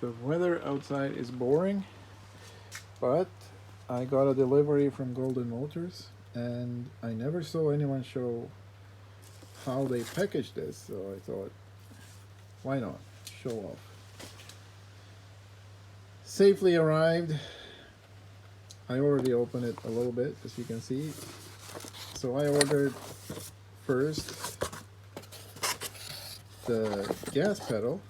The weather outside is boring, but I got a delivery from Golden Motors, and I never saw anyone show how they package this, so I thought, why not show off. Safely arrived. I already opened it a little bit, as you can see. So I ordered first the gas pedal,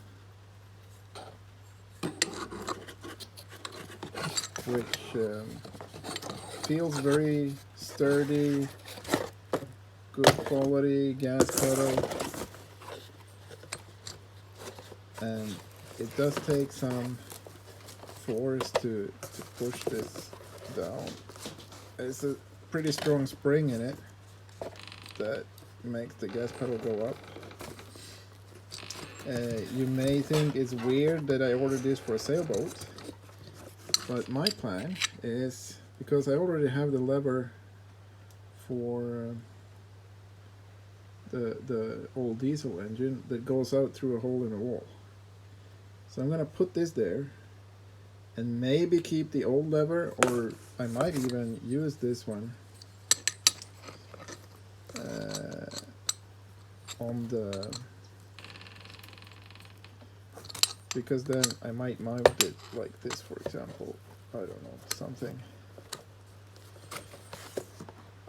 which feels very sturdy, good quality gas pedal, and it does take some force to push this down. It's a pretty strong spring in it that makes the gas pedal go up. You may think it's weird that I ordered this for a sailboat, but my plan is, because I already have the lever for the old diesel engine that goes out through a hole in the wall. So I'm going to put this there and maybe keep the old lever, or I might even use this one on the, because then I might mount it like this, for example. I don't know, something.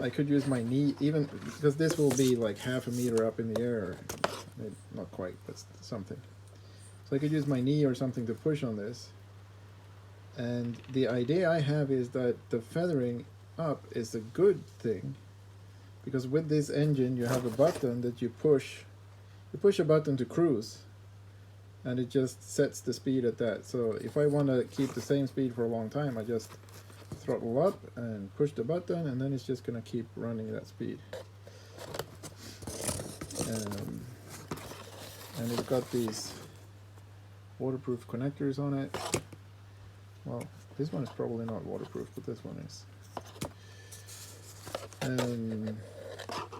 I could use my knee, even because this will be like half a meter up in the air, maybe not quite, but something. So I could use my knee or something to push on this. And the idea I have is that the feathering up is a good thing, because with this engine you have a button that you push a button to cruise, and it just sets the speed at that. So if I want to keep the same speed for a long time, I just throttle up and push the button, and then it's just going to keep running that speed. And it's got these waterproof connectors on it. Well, this one is probably not waterproof, but this one is.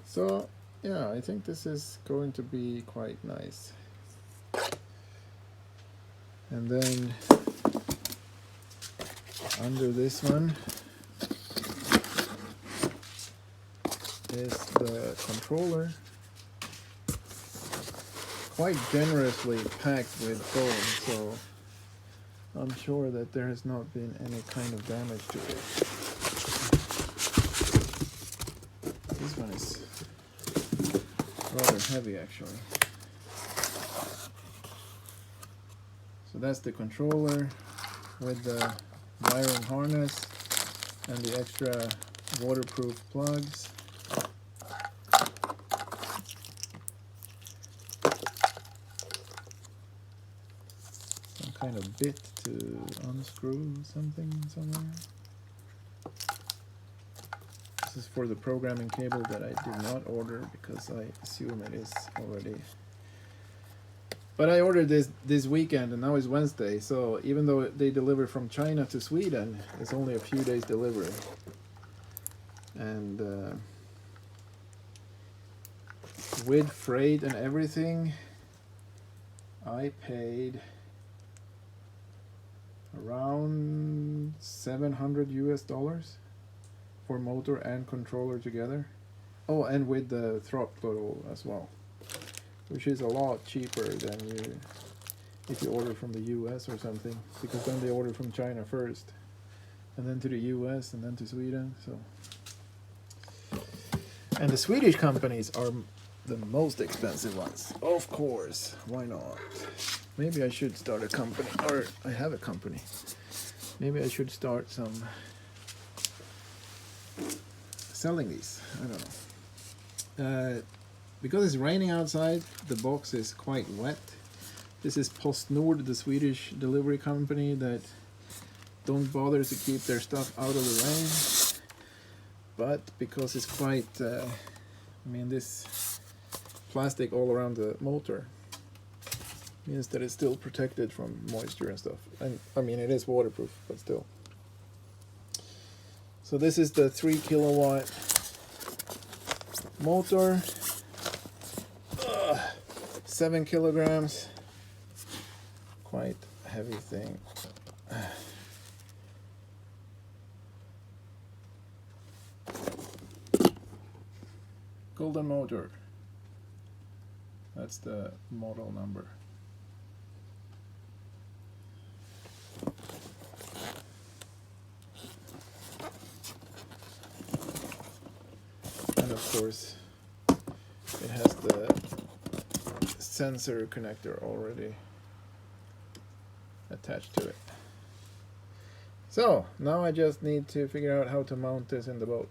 So yeah, I think this is going to be quite nice. And then under this one is the controller, quite generously packed with foam, so I'm sure that there has not been any kind of damage to it. This one is rather heavy, actually. So that's the controller with the wiring harness and the extra waterproof plugs. Some kind of bit to unscrew something somewhere. This is for the programming cable that I did not order because I assume it is already. But I ordered this weekend, and now it's Wednesday, so even though they deliver from China to Sweden, it's only a few days delivery. And with freight and everything, I paid around $700 for motor and controller together. Oh, and with the throttle as well, which is a lot cheaper than if you order from the US or something, because then they order from China first, and then to the US, and then to Sweden. So, and the Swedish companies are the most expensive ones, of course. Why not? Maybe I should start a company, or I have a company. Maybe I should start some selling these. I don't know. Because it's raining outside, the box is quite wet. This is PostNord, the Swedish delivery company that don't bother to keep their stuff out of the rain. But because it's quite, this plastic all around the motor means that it's still protected from moisture and stuff. And it is waterproof, but still. So this is the 3 kilowatt motor. 7 kilograms, quite heavy thing. Golden motor. That's the model number. And of course, it has the sensor connector already attached to it. So now I just need to figure out how to mount this in the boat.